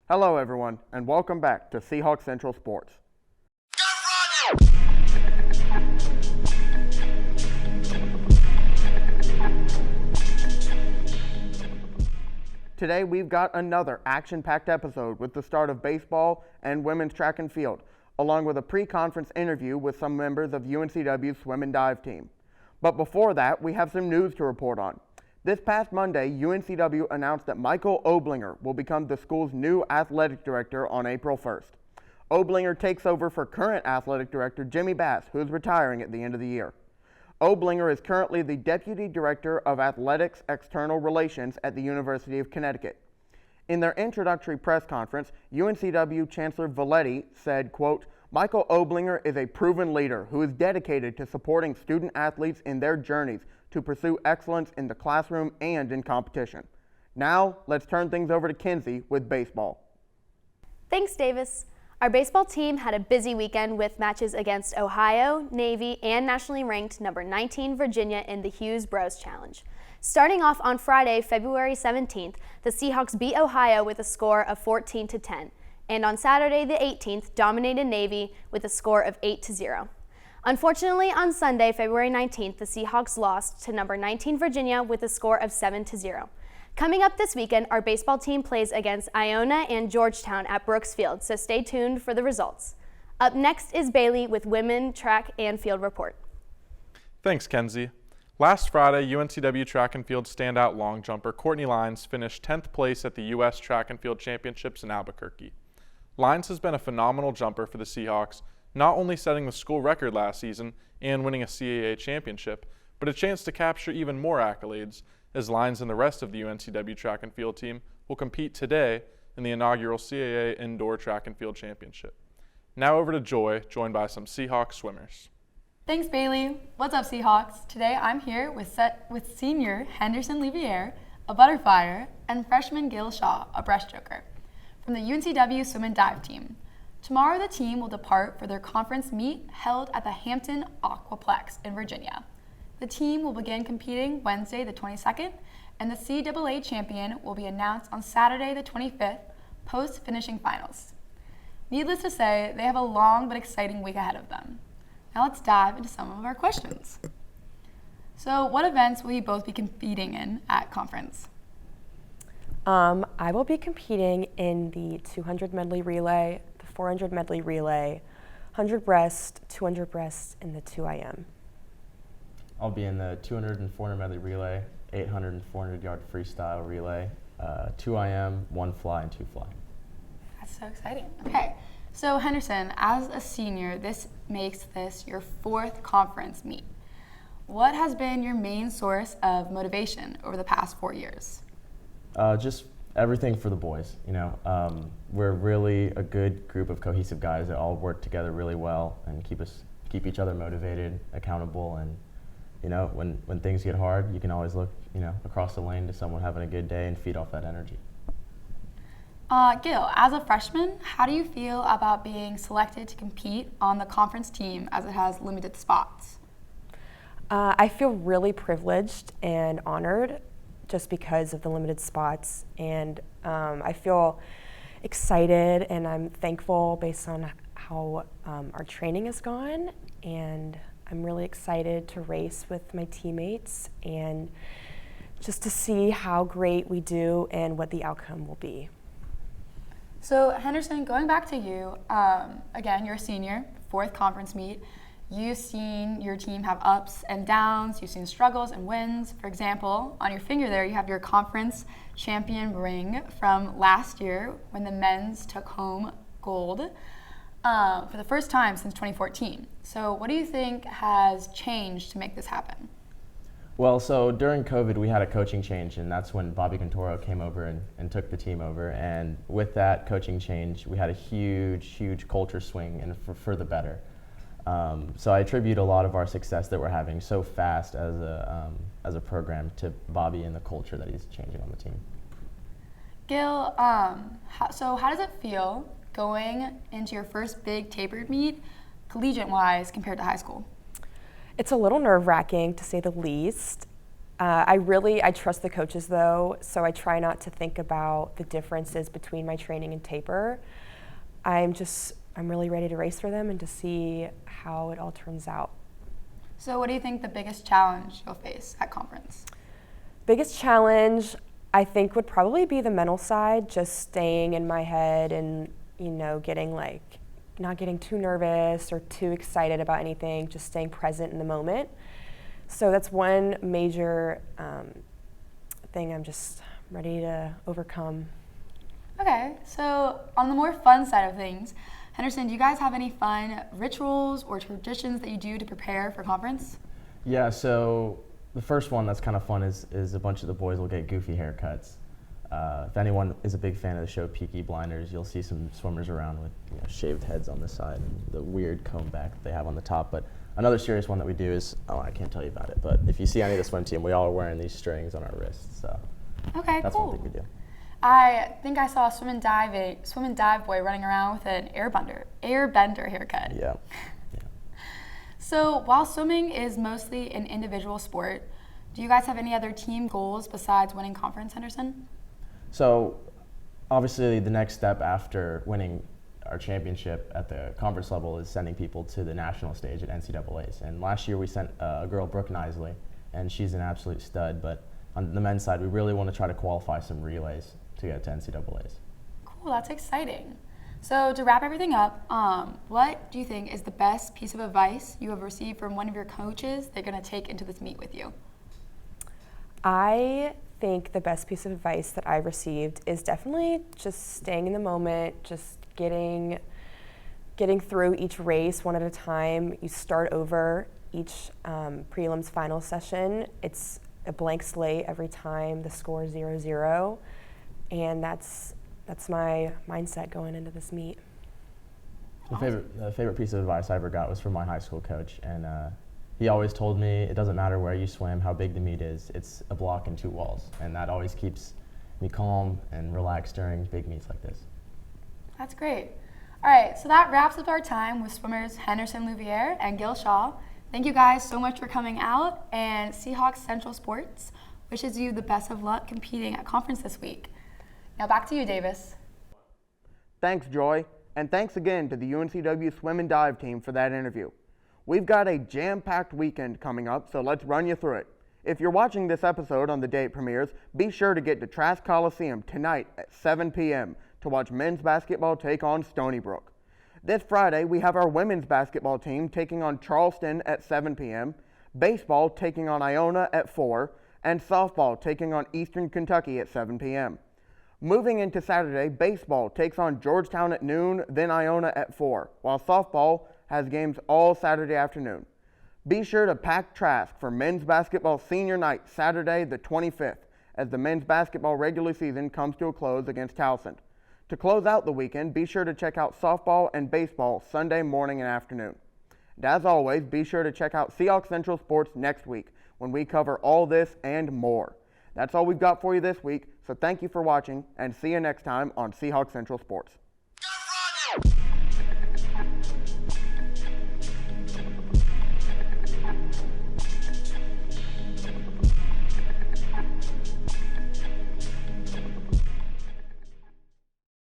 Hello everyone, and welcome back to Seahawk Central Sports. Today we've got another action-packed episode with the start of baseball and women's track and field, along with a pre-conference interview with some members of UNCW's swim and dive team. But before that, we have some news to report on. This past Monday, UNCW announced that Michael Oblinger will become the school's new athletic director on April 1st. Oblinger takes over for current athletic director Jimmy Bass, who is retiring at the end of the year. Oblinger is currently the Deputy Director of Athletics External Relations at the University of Connecticut. In their introductory press conference, UNCW Chancellor Valetti said, quote, "Michael Oblinger is a proven leader who is dedicated to supporting student athletes in their journeys to pursue excellence in the classroom and in competition." Now, let's turn things over to Kinsey with baseball. Thanks, Davis. Our baseball team had a busy weekend with matches against Ohio, Navy, and nationally ranked number 19 Virginia in the Hughes Bros Challenge. Starting off on Friday, February 17th, the Seahawks beat Ohio with a score of 14-10, and on Saturday the 18th, dominated Navy with a score of 8-0. Unfortunately, on Sunday, February 19th, the Seahawks lost to number 19 Virginia with a score of 7-0. Coming up this weekend, our baseball team plays against Iona and Georgetown at Brooks Field, so stay tuned for the results. Up next is Bailey with Women Track and Field Report. Thanks, Kenzie. Last Friday, UNCW track and field standout long jumper Courtney Lyons finished 10th place at the U.S. Track and Field Championships in Albuquerque. Lyons has been a phenomenal jumper for the Seahawks, not only setting the school record last season and winning a CAA championship, but a chance to capture even more accolades, as Lyons and the rest of the UNCW track and field team will compete today in the inaugural CAA Indoor Track and Field Championship. Now over to Joy, joined by some Seahawk swimmers. Thanks, Bailey. What's up, Seahawks? Today I'm here with senior Henderson Levier, a butterflyer, and freshman Gil Shaw, a breaststroker, from the UNCW swim and dive team. Tomorrow the team will depart for their conference meet held at the Hampton Aquaplex in Virginia. The team will begin competing Wednesday the 22nd, and the CAA champion will be announced on Saturday the 25th, post-finishing finals. Needless to say, they have a long but exciting week ahead of them. Now let's dive into some of our questions. So what events will you both be competing in at conference? I will be competing in the 200 medley relay, the 400 medley relay, 100 breast, 200 breast, and the 2IM. I'll be in the 200 and 400 medley relay, 800 and 400 yard freestyle relay, 2IM, 1 fly, and 2 fly. That's so exciting. Okay, so Henderson, as a senior, this makes this your 4th conference meet. What has been your main source of motivation over the past 4 years? Just everything for the boys. We're really a good group of cohesive guys that all work together really well and keep each other motivated, accountable, and when things get hard, you can always look, across the lane to someone having a good day and feed off that energy. Gil, as a freshman, how do you feel about being selected to compete on the conference team as it has limited spots? I feel really privileged and honored just because of the limited spots, and I feel excited and I'm thankful based on how our training has gone, and I'm really excited to race with my teammates and just to see how great we do and what the outcome will be. So Henderson, going back to you, again, you're a senior, 4th conference meet. You've seen your team have ups and downs. You've seen struggles and wins. For example, on your finger there, you have your conference champion ring from last year when the men's took home gold for the first time since 2014. So what do you think has changed to make this happen? Well, so during COVID, we had a coaching change, and that's when Bobby Cantoro came over and took the team over. And with that coaching change, we had a huge culture swing and for the better. So I attribute a lot of our success that we're having so fast as a program to Bobby and the culture that he's changing on the team. Gil, so how does it feel going into your first big tapered meet, collegiate-wise, compared to high school? It's a little nerve-wracking, to say the least. I trust the coaches though, so I try not to think about the differences between my training and taper. I'm really ready to race for them and to see how it all turns out. So what do you think the biggest challenge you'll face at conference? Biggest challenge, I think, would probably be the mental side, just staying in my head and, not getting too nervous or too excited about anything, just staying present in the moment. So that's one major thing I'm just ready to overcome. Okay, so on the more fun side of things, Henderson, do you guys have any fun rituals or traditions that you do to prepare for conference? Yeah, so the first one that's kind of fun is a bunch of the boys will get goofy haircuts. If anyone is a big fan of the show Peaky Blinders, you'll see some swimmers around with shaved heads on the side and the weird comb back that they have on the top. But another serious one that we do is, I can't tell you about it, but if you see any of the swim team, we all are wearing these strings on our wrists. So okay, that's cool. one thing we do. I think I saw a swim and dive boy running around with an airbender haircut. Yeah. So while swimming is mostly an individual sport, do you guys have any other team goals besides winning conference, Henderson? So obviously the next step after winning our championship at the conference level is sending people to the national stage at NCAAs. And last year we sent a girl, Brooke Nisley, and she's an absolute stud. But on the men's side, we really want to try to qualify some relays to get to NCAAs. Cool, that's exciting. So to wrap everything up, what do you think is the best piece of advice you have received from one of your coaches they're going to take into this meet with you? I think the best piece of advice that I've received is definitely just staying in the moment, just getting through each race one at a time. You start over each prelims final session. It's a blank slate every time. The score is 0-0, and that's my mindset going into this meet. The favorite piece of advice I ever got was from my high school coach, and he always told me it doesn't matter where you swim, how big the meet is, it's a block and 2 walls, and that always keeps me calm and relaxed during big meets like this. That's great. All right, so that wraps up our time with swimmers Henderson Louviere and Gil Shaw. Thank you guys so much for coming out, and Seahawks Central Sports wishes you the best of luck competing at conference this week. Now back to you, Davis. Thanks, Joy, and thanks again to the UNCW swim and dive team for that interview. We've got a jam-packed weekend coming up, so let's run you through it. If you're watching this episode on the day it premieres, be sure to get to Trask Coliseum tonight at 7 p.m. to watch men's basketball take on Stony Brook. This Friday, we have our women's basketball team taking on Charleston at 7 p.m., baseball taking on Iona at 4, and softball taking on Eastern Kentucky at 7 p.m. Moving into Saturday, baseball takes on Georgetown at noon, then Iona at 4, while softball has games all Saturday afternoon. Be sure to pack Trask for men's basketball senior night Saturday the 25th as the men's basketball regular season comes to a close against Towson. To close out the weekend, be sure to check out softball and baseball Sunday morning and afternoon. And as always, be sure to check out Seahawk Central Sports next week when we cover all this and more. That's all we've got for you this week, so thank you for watching and see you next time on Seahawk Central Sports.